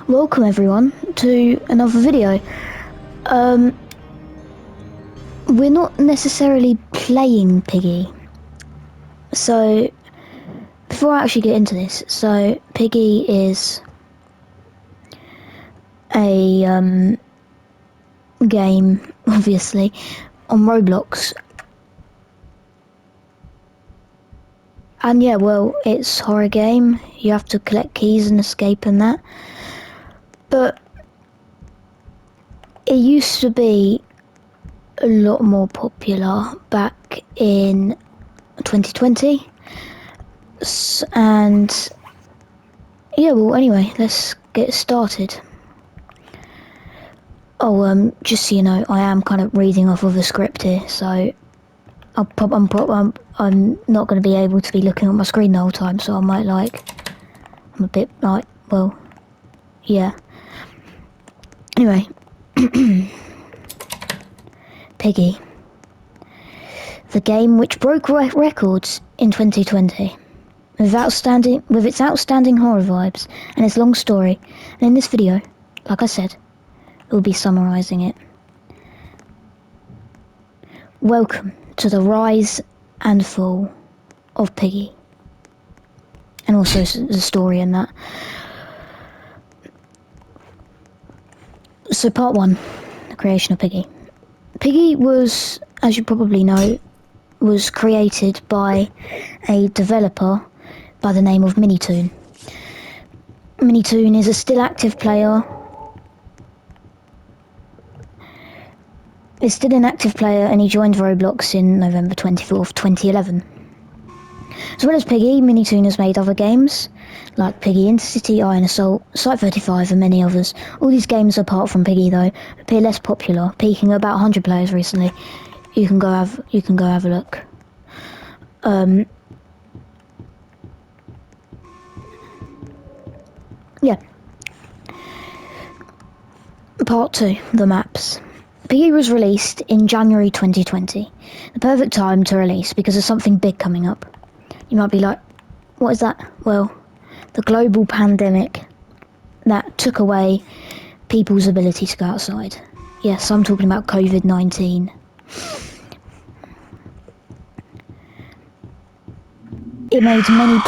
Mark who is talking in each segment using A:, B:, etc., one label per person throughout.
A: Welcome everyone to another video. We're not necessarily playing Piggy. So, before I actually get into this, so Piggy is a game, obviously, on Roblox. And yeah, well, it's a horror game. You have to collect keys and escape and that. But it used to be a lot more popular back in 2020. And yeah, well, anyway, let's get started. Oh, just so you know, I am kind of reading off of a script here, so I'm not going to be able to be looking at my screen the whole time, so I might I'm a bit well, yeah. Anyway, Piggy, the game which broke records in 2020 with its outstanding horror vibes and its long story, and in this video, like I said, we'll be summarising it. Welcome to the rise and fall of Piggy, and also the story and that. So part 1, the creation of Piggy. Piggy was, as you probably know, was created by a developer by the name of Minitoon. Minitoon is a still active player. Is still an active player, and he joined Roblox in November 24th, 2011. As well as Piggy, Minitoon has made other games, like Piggy Intercity, Iron Assault, Site 35 and many others. All these games, apart from Piggy though, appear less popular, peaking at about 100 players recently. You can go have a look. Yeah. Part 2, the maps. Piggy was released in January 2020. The perfect time to release because of something big coming up. You might be like, what is that? Well, the global pandemic that took away people's ability to go outside. Yes, I'm talking about COVID-19. It made many...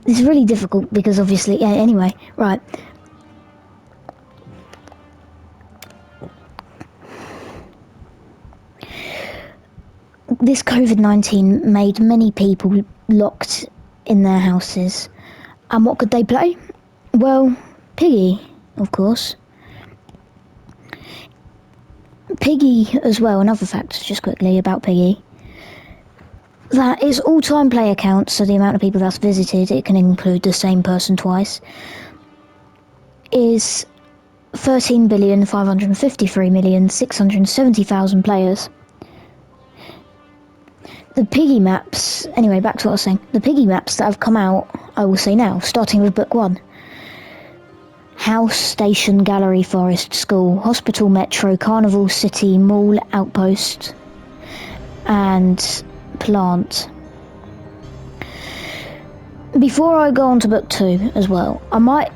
A: It's really difficult because obviously... Yeah, anyway, right. This COVID-19 made many people locked in their houses. And what could they play? Well, Piggy, of course. Piggy as well, another fact just quickly about Piggy. That its all-time player count, so the amount of people that's visited, it can include the same person twice, is 13,553,670,000 players. The Piggy maps, anyway, back to what I was saying. The Piggy maps that have come out, I will say now, starting with book 1. House, station, gallery, forest, school, hospital, metro, carnival, city, mall, outpost, and plant. Before I go on to book 2 as well, I might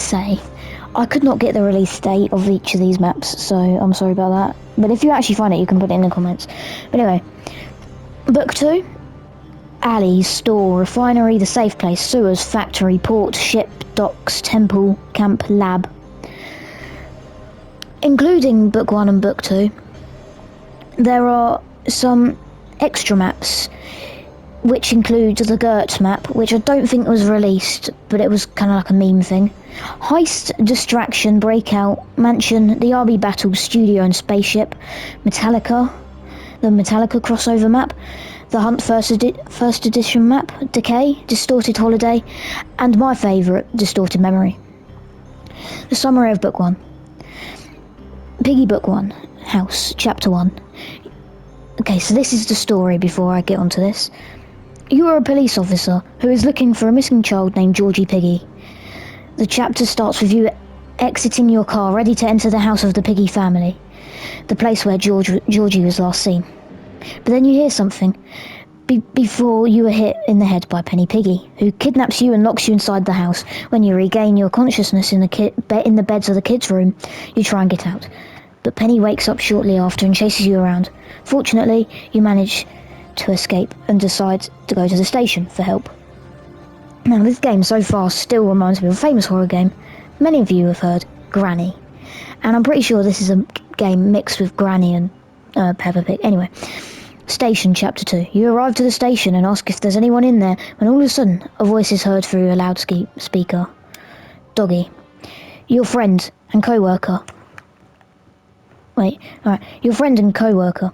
A: say I could not get the release date of each of these maps, so I'm sorry about that. But if you actually find it, you can put it in the comments. But anyway, book 2, alleys, store, refinery, the safe place, sewers, factory, port, ship, docks, temple, camp, lab. Including book 1 and book 2, there are some extra maps, which include the Gert map, which I don't think was released, but it was kind of like a meme thing. Heist, Distraction, Breakout, Mansion, the RB Battle, Studio and Spaceship, Metallica, the Metallica crossover map, the Hunt first edition map, Decay, Distorted Holiday, and my favourite, Distorted Memory. The summary of book 1. Piggy book 1, House, chapter 1. Okay, so this is the story before I get onto this. You are a police officer who is looking for a missing child named Georgie Piggy. The chapter starts with you exiting your car, ready to enter the house of the Piggy family, the place where Georgie was last seen. But then you hear something. before you are hit in the head by Penny Piggy, who kidnaps you and locks you inside the house. When you regain your consciousness in the beds of the kids' room, you try and get out. But Penny wakes up shortly after and chases you around. Fortunately, you manage to escape and decide to go to the station for help. Now, this game so far still reminds me of a famous horror game many of you have heard, Granny. And I'm pretty sure this is a game mixed with Granny and Peppa Pig. Anyway, Station Chapter 2. You arrive to the station and ask if there's anyone in there, when all of a sudden a voice is heard through a loudspeaker. Doggy, your friend and co-worker. Your friend and co-worker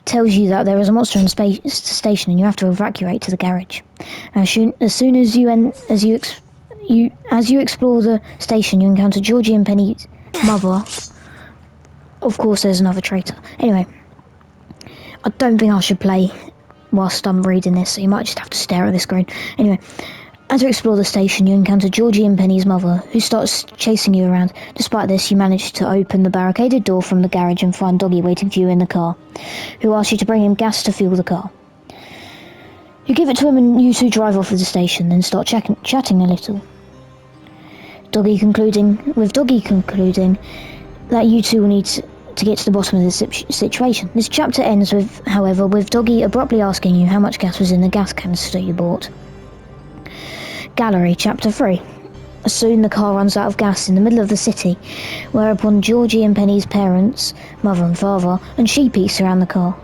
A: tells you that there is a monster in the station and you have to evacuate to the garage. As soon as you explore the station, you encounter Georgie and Penny's mother. Of course, there's another traitor. Anyway, I don't think I should play whilst I'm reading this, so you might just have to stare at the screen. Anyway, as you explore the station, you encounter Georgie and Penny's mother, who starts chasing you around. Despite this, you manage to open the barricaded door from the garage and find Doggy waiting for you in the car, who asks you to bring him gas to fuel the car. You give it to him and you two drive off of the station, then start chatting a little. Doggy concluding that you two will need to get to the bottom of this situation. This chapter ends however, with Doggy abruptly asking you how much gas was in the gas canister you bought. Gallery, Chapter 3. Soon the car runs out of gas in the middle of the city, whereupon Georgie and Penny's parents, mother and father, and Sheepy surround the car.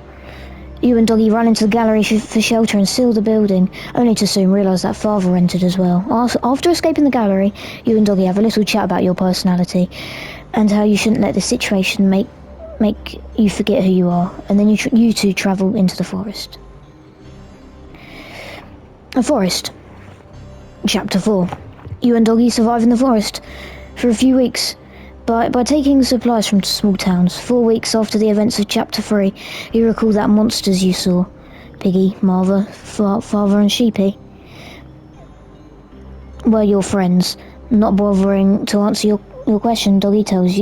A: You and Doggy run into the gallery for shelter and seal the building, only to soon realise that father entered as well. After escaping the gallery, you and Doggy have a little chat about your personality, and how you shouldn't let this situation make you forget who you are, and then you two travel into the forest. A forest. Chapter 4. You and Doggy survive in the forest for a few weeks by taking supplies from small towns. 4 weeks after the events of Chapter 3, you recall that monsters you saw. Piggy, Martha, Father and Sheepy were your friends. Not bothering to answer your question, Doggy tells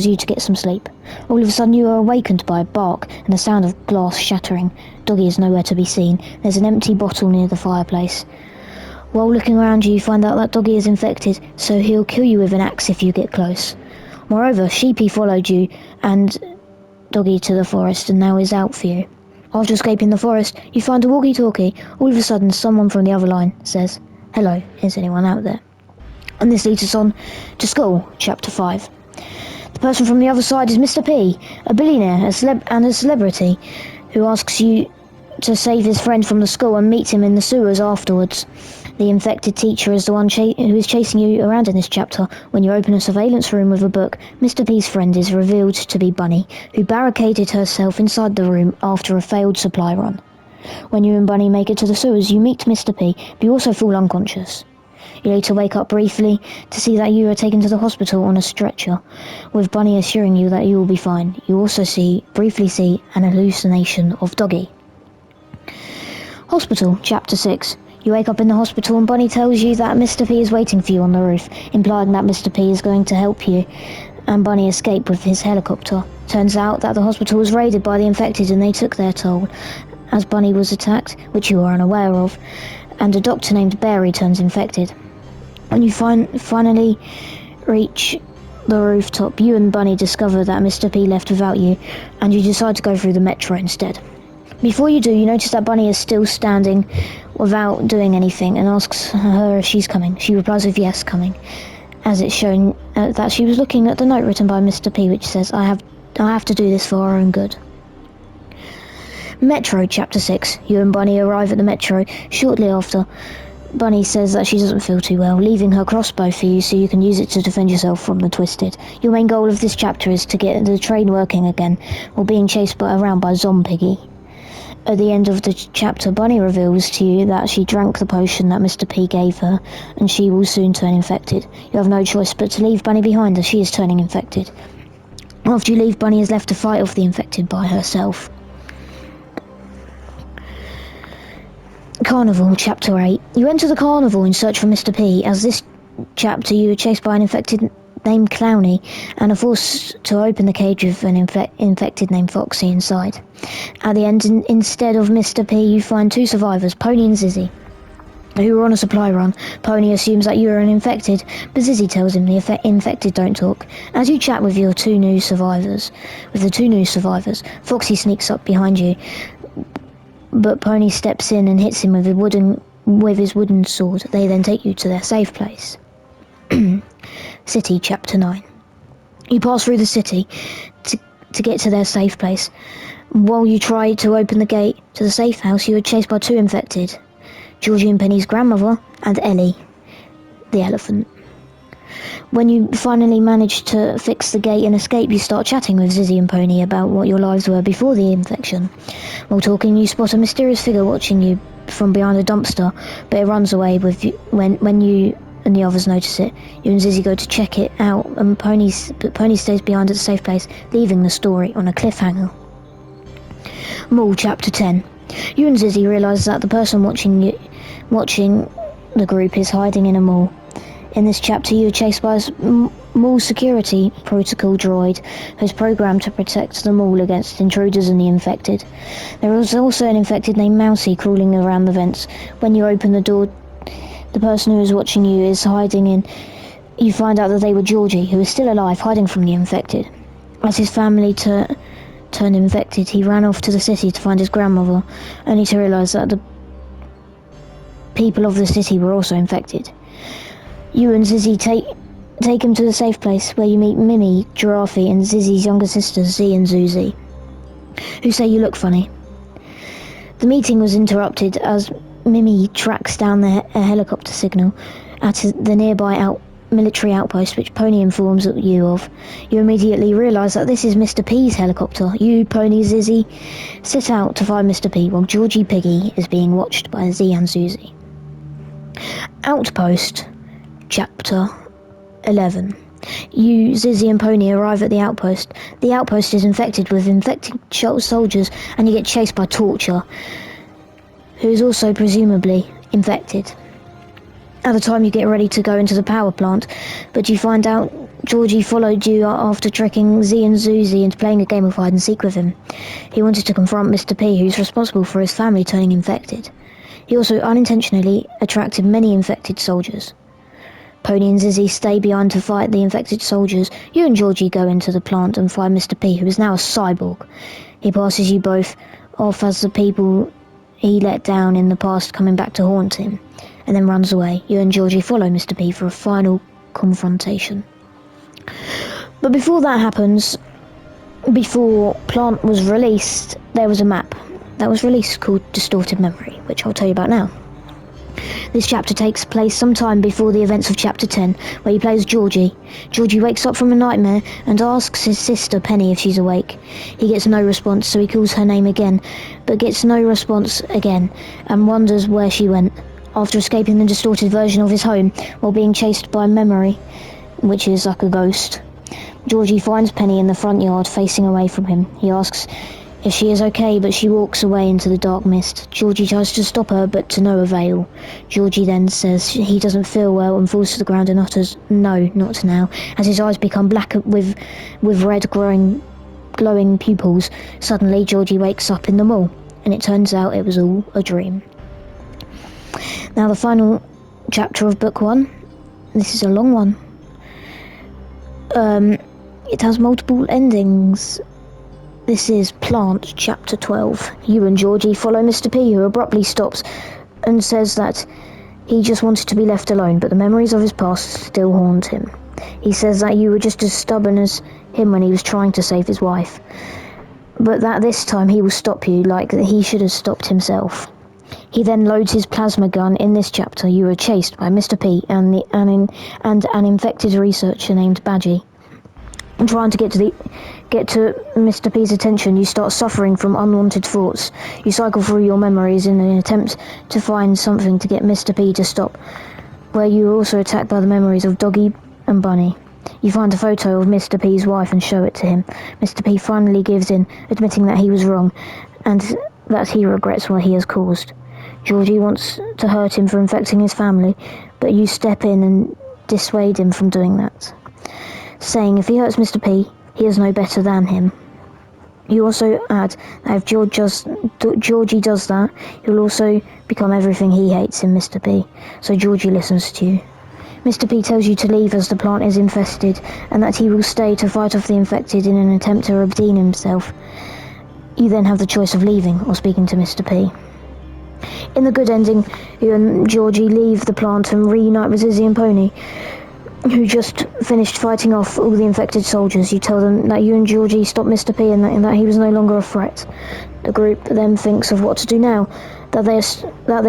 A: you to get some sleep. All of a sudden you are awakened by a bark and the sound of glass shattering. Doggy is nowhere to be seen. There's an empty bottle near the fireplace. While looking around you find out that Doggy is infected, so he'll kill you with an axe if you get close. Moreover, Sheepy followed you and Doggy to the forest and now is out for you. After escaping the forest, you find a walkie-talkie. All of a sudden, someone from the other line says, "Hello, is anyone out there?" And this leads us on to school, Chapter 5. The person from the other side is Mr. P, a billionaire and a celebrity, who asks you to save his friend from the school and meet him in the sewers afterwards. The infected teacher is the one who is chasing you around in this chapter. When you open a surveillance room with a book, Mr. P's friend is revealed to be Bunny, who barricaded herself inside the room after a failed supply run. When you and Bunny make it to the sewers, you meet Mr. P, but you also fall unconscious. You later wake up briefly to see that you are taken to the hospital on a stretcher, with Bunny assuring you that you will be fine. You also briefly see an hallucination of Doggy. Hospital, Chapter 6. You wake up in the hospital and Bunny tells you that Mr. P is waiting for you on the roof, implying that Mr. P is going to help you and Bunny escape with his helicopter. Turns out that the hospital was raided by the infected and they took their toll, as Bunny was attacked, which you are unaware of, and a doctor named Barry turns infected. When you finally reach the rooftop, you and Bunny discover that Mr. P left without you, and you decide to go through the metro instead. Before you do, you notice that Bunny is still standing without doing anything and asks her if she's coming. She replies with yes, coming, as it's shown that she was looking at the note written by Mr. P, which says, I have to do this for our own good. Metro, Chapter 6. You and Bunny arrive at the metro. Shortly after, Bunny says that she doesn't feel too well, leaving her crossbow for you so you can use it to defend yourself from the Twisted. Your main goal of this chapter is to get the train working again, while being chased around by Piggy. At the end of the chapter, Bunny reveals to you that she drank the potion that Mr. P gave her, and she will soon turn infected. You have no choice but to leave Bunny behind as she is turning infected. After you leave, Bunny is left to fight off the infected by herself. Carnival, Chapter 8. You enter the carnival in search for Mr. P. As this chapter, you are chased by an infected named Clowny and are forced to open the cage with an infected named Foxy inside. At the end, instead of Mr. P, you find two survivors, Pony and Zizzy, who are on a supply run. Pony assumes that you are an infected, but Zizzy tells him the infected don't talk. As you chat with the two new survivors, Foxy sneaks up behind you, but Pony steps in and hits him with his wooden sword. They then take you to their safe place. City, Chapter 9. You pass through the city to get to their safe place. While you try to open the gate to the safe house, you are chased by two infected, Georgie and Penny's grandmother, and Ellie, the elephant. When you finally manage to fix the gate and escape, you start chatting with Zizzy and Pony about what your lives were before the infection. While talking, you spot a mysterious figure watching you from behind a dumpster, but it runs away with you when you and the others notice it. You and Zizzy go to check it out, and Pony stays behind at the safe place, leaving the story on a cliffhanger. Mall, Chapter 10. You and Zizzy realise that the person watching the group is hiding in a mall. In this chapter, you are chased by a mall security protocol droid who's programmed to protect the mall against intruders and the infected. There is also an infected named Mousy crawling around the vents. When you open the door, the person who is watching you is hiding in. You find out that they were Georgie, who is still alive, hiding from the infected. As his family turned infected, he ran off to the city to find his grandmother, only to realise that the people of the city were also infected. You and Zizzy take him to the safe place, where you meet Mimi, Giraffe, and Zizzy's younger sisters, Z and Zuzi, who say you look funny. The meeting was interrupted as Mimi tracks down a helicopter signal at the nearby military outpost, which Pony informs you of. You immediately realise that this is Mr. P's helicopter. You, Pony, Zizzy set out to find Mr. P, while Georgie Piggy is being watched by Z and Zuzi. Outpost, Chapter 11. You, Zizzy and Pony arrive at the outpost. The outpost is infected with infected soldiers, and you get chased by Torture, who is also presumably infected. At the time, you get ready to go into the power plant, but you find out Georgie followed you after tricking Z and Zuzi into playing a game of hide and seek with him. He wanted to confront Mr. P, who's responsible for his family turning infected. He also unintentionally attracted many infected soldiers. Pony and Zizzy stay behind to fight the infected soldiers. You and Georgie go into the plant and find Mr. P, who is now a cyborg. He passes you both off as the people he let down in the past coming back to haunt him, and then runs away. You and Georgie follow Mr. P for a final confrontation. But before that happens, before Plant was released, there was a map that was released called Distorted Memory, which I'll tell you about now. This chapter takes place sometime before the events of Chapter 10, where he plays Georgie. Georgie wakes up from a nightmare and asks his sister Penny if she's awake. He gets no response, so he calls her name again, but gets no response again, and wonders where she went. After escaping the distorted version of his home while being chased by Memory, which is like a ghost, Georgie finds Penny in the front yard facing away from him. He asks if she is okay, but she walks away into the dark mist. Georgie tries to stop her, but to no avail. Georgie then says he doesn't feel well and falls to the ground and utters, "No, not now," as his eyes become black with red glowing pupils. Suddenly, Georgie wakes up in the mall, and it turns out it was all a dream. Now, the final chapter of Book 1. This is a long one. It has multiple endings. This is Plant, Chapter 12. You and Georgie follow Mr. P, who abruptly stops and says that he just wanted to be left alone, but the memories of his past still haunt him. He says that you were just as stubborn as him when he was trying to save his wife, but that this time he will stop you like he should have stopped himself. He then loads his plasma gun. In this chapter, you are chased by Mr. P and an infected researcher named Badgie. Trying to get to Mr. P's attention, you start suffering from unwanted thoughts. You cycle through your memories in an attempt to find something to get Mr. P to stop, where you are also attacked by the memories of Doggy and Bunny. You find a photo of Mr. P's wife and show it to him. Mr. P finally gives in, admitting that he was wrong, and that he regrets what he has caused. Georgie wants to hurt him for infecting his family, but you step in and dissuade him from doing that. saying if he hurts Mr. P, he is no better than him. You also add that if Georgie does that, he'll also become everything he hates in Mr. P, so Georgie listens to you. Mr. P tells you to leave as the plant is infested, and that he will stay to fight off the infected in an attempt to redeem himself. You then have the choice of leaving or speaking to Mr. P. In the good ending, you and Georgie leave the plant and reunite with Zizzy and Pony, who just finished fighting off all the infected soldiers. You tell them that you and Georgie stopped Mr. P and that he was no longer a threat. The group then thinks of what to do now, that they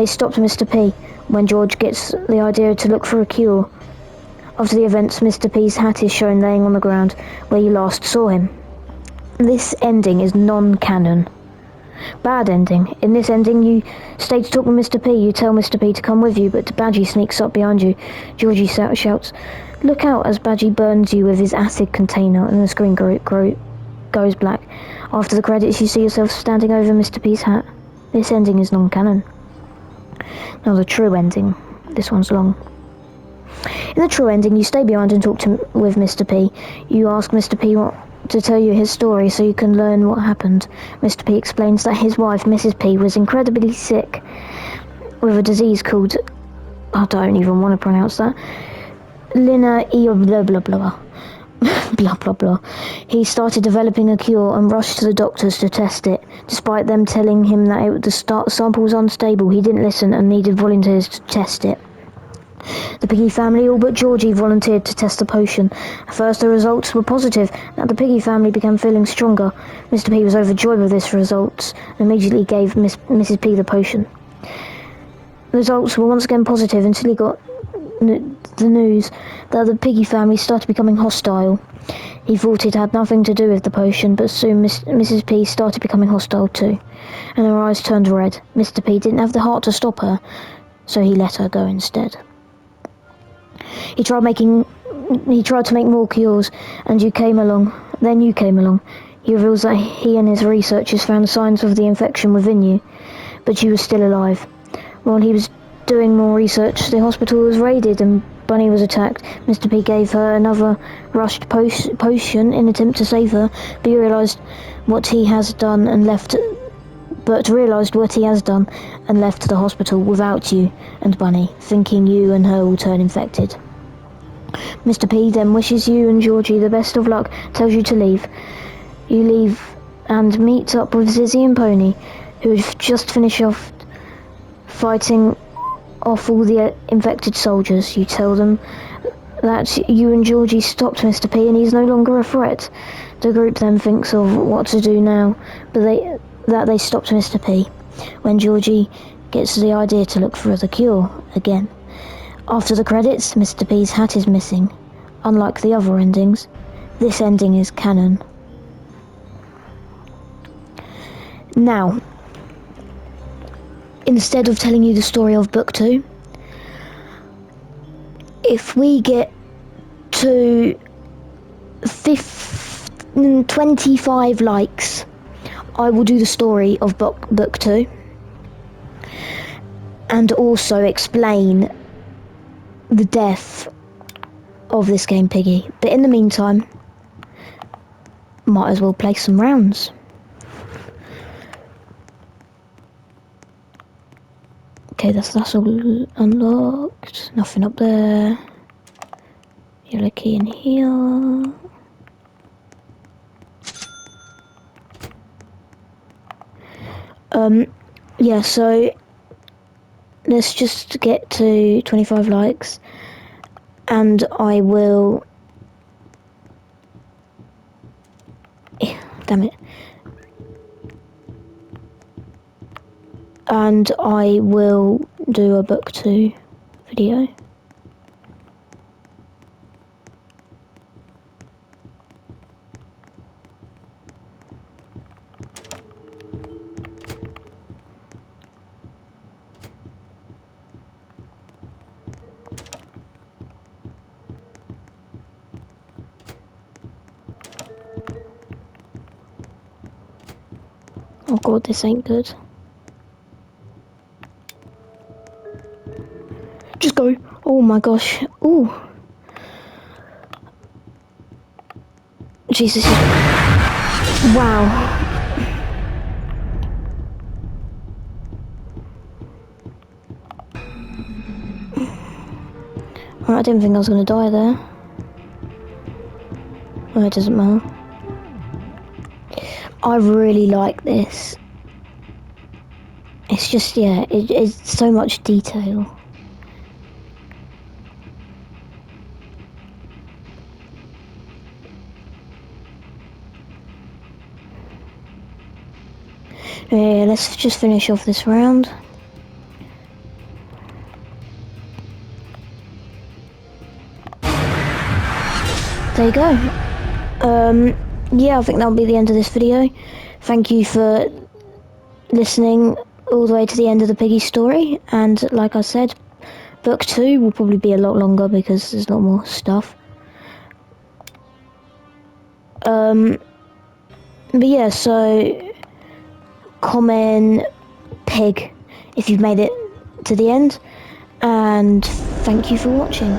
A: stopped Mr. P, when George gets the idea to look for a cure. After the events, Mr. P's hat is shown laying on the ground where you last saw him. This ending is non-canon. Bad ending. In this ending, you stay to talk with Mr. P. You tell Mr. P to come with you, but Badgie sneaks up behind you. Georgie shouts, "Look out," as Badgie burns you with his acid container, and the screen goes black. After the credits, you see yourself standing over Mr. P's hat. This ending is non-canon. Now the true ending. This one's long. In the true ending, you stay behind and talk with Mr. P. You ask Mr. P to tell you his story so you can learn what happened. Mr. P explains that his wife, Mrs. P, was incredibly sick with a disease called, I don't even want to pronounce that, Lina E blah blah blah. Blah blah blah. He started developing a cure and rushed to the doctors to test it. Despite them telling him that the sample was unstable, he didn't listen and needed volunteers to test it. The Piggy family, all but Georgie, volunteered to test the potion. At first the results were positive, and the Piggy family began feeling stronger. Mr. P was overjoyed with this result and immediately gave Mrs. P the potion. The results were once again positive until he got the news that the Piggy family started becoming hostile. He thought it had nothing to do with the potion, but soon Mrs. P started becoming hostile too, and her eyes turned red. Mr. P didn't have the heart to stop her, so he let her go instead. He tried to make more cures, and you came along. Then you came along. He reveals that he and his researchers found signs of the infection within you, but you were still alive. While he was doing more research, the hospital was raided and Bunny was attacked. Mr. P gave her another rushed potion in an attempt to save her, but he realised what he has done and left the hospital without you and Bunny, thinking you and her will turn infected. Mr. P then wishes you and Georgie the best of luck, tells you to leave. You leave and meet up with Zizzy and Pony, who had just finished off fighting off all the infected soldiers. You tell them that you and Georgie stopped Mr. P and he's no longer a threat. The group then thinks of what to do now, but they stopped Mr. P, when Georgie gets the idea to look for the cure again. After the credits, Mr. P's hat is missing. Unlike the other endings, this ending is canon. Now, instead of telling you the story of book 2, if we get to 25 likes, I will do the story of book 2 and also explain the death of this game, Piggy. But in the meantime, might as well play some rounds. Okay, that's all unlocked. Nothing up there. Yellow key in here. Yeah, so let's just get to 25 likes and I will... Damn it. And I will do a book 2 video. Oh god, this ain't good. Just go. Oh my gosh. Ooh. Jesus. Wow. I didn't think I was going to die there. Well, it doesn't matter. I really like this. It's just, yeah, it's so much detail. Yeah, let's just finish off this round. There you go. Yeah, I think that'll be the end of this video. Thank you for listening all the way to the end of the Piggy story, and like I said, book 2 will probably be a lot longer because there's a lot more stuff. But yeah, so comment Pig if you've made it to the end, and thank you for watching.